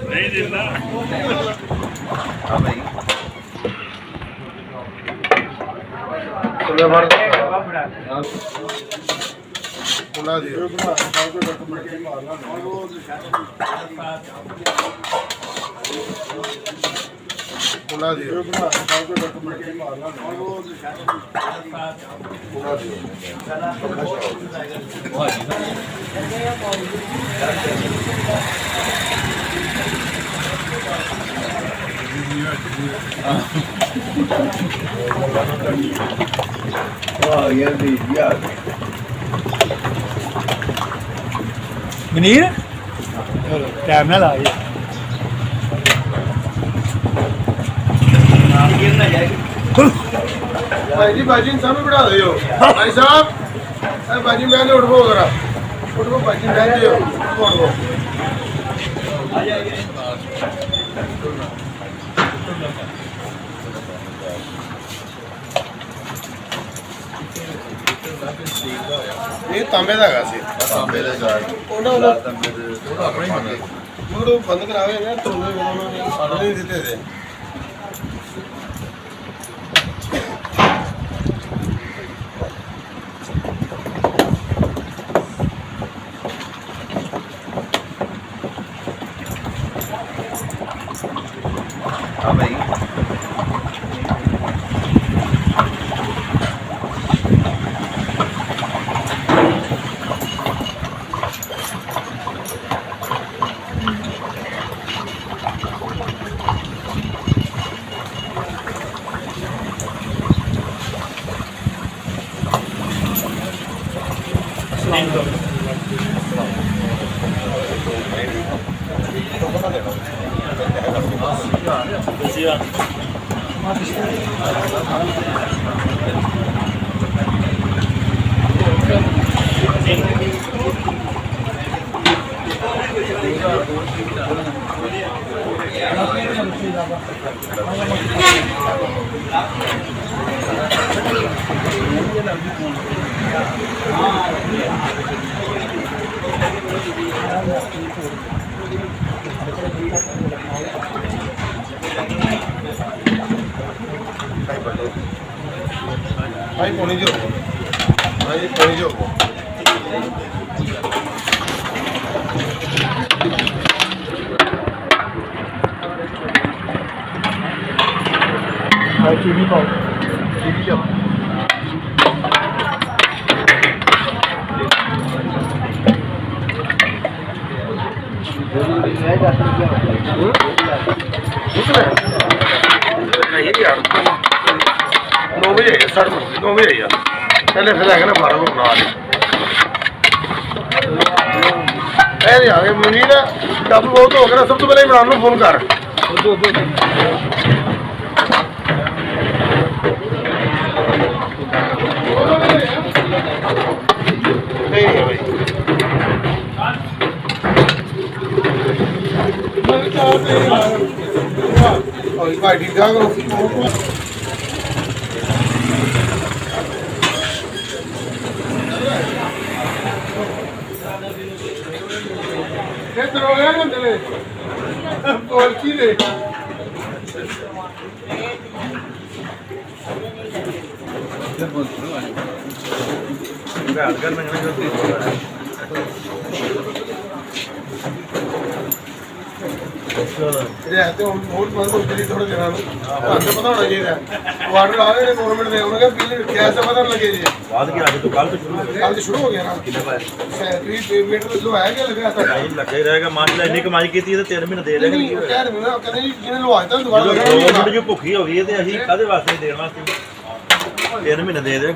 नहीं देना ਮਨੀਰ ਟਾਈਮ ਨਾਲ ਆ ਗਿਆ भाई जी भाजी सब भी बढ़ा दो भाई साहब भाजी मैं उठो जरा उठो भाजी मैं उठो ये तांबे का सी तांबे का बंद करावे ना तो नहीं देते थे हाँ भाई भाई पानी जो भाई पानी जो भाई चीनी पाओ चीनी लो नौ बजे यार पहले फिर है ना 12 को बना ले आ गए मुनीर डबल बहुत हो गया सब तो पहले इमरान को फोन कर नहीं भाई भाई ठीक ठाक हो किधर हो गया ना बोल की ले घर में रहते बहुत बंद हो गई थोड़े दिनों पता होना चाहिए वाटर आ गए गवर्नमेंट ने उन्होंने कहा बिल कैसे पता लगे जी बाद की आज तो कल से शुरू हो गया ना मीटर जो है क्या लगा था नहीं लगा ही रहेगा मान ला इतनी कमाई की थी तो 3 महीने दे देंगे कह रहे ना कहने जिन्हें लवाया था दोबारा गवर्नमेंट जो भुखी हो गई है ते ਅਸੀਂ ਕਾਦੇ ਵਾਸਤੇ ਦੇਣ ਵਾਸਤੇ 3 ਮਹੀਨੇ ਦੇ ਦੇਣ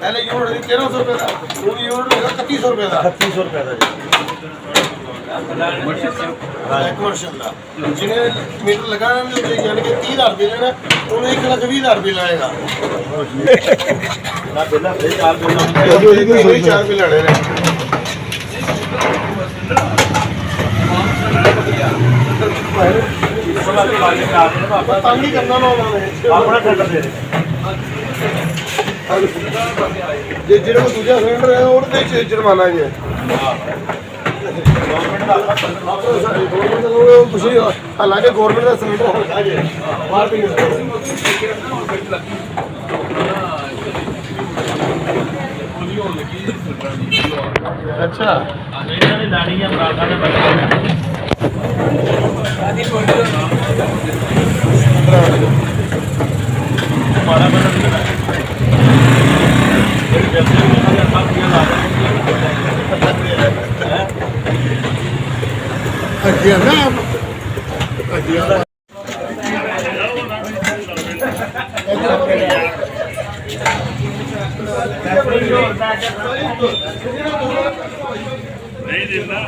पहले यूनिट 1300 रुपए का पूरी यूनिट 3100 रुपए का 3100 रुपए का जिन्हें मीटर लगाना यानी कि 30,000 रुपये लेना उन्हें 1,20,000 रुपये लाएगा चार बिल लाने तंग ही करना ना उन्होंने ਜੇ ਜਿਹੜਾ ਕੋਈ ਦੂਜਾ ਸਿਲੰਡਰ ਹੈ ਉਹਦੇ ਤੇ ਜੁਰਮਾਨਾ ਜੀ ਤੁਸੀਂ ਹਾਲਾਂਕਿ ਗਵਰਨਮੈਂਟ ਦਾ ਸਿਲੰਡਰ ਹੋਣਾ ਜੀ ਬਾਹਰ ਵੀ ਅੱਛਾ ਇਹਨਾਂ ਨੇ ਲਾਣੀ ਜਾਂ ਬਰਾਬਰ ਦਾ ਮਾਰਾ ਬਣਾ नहीं दिंदा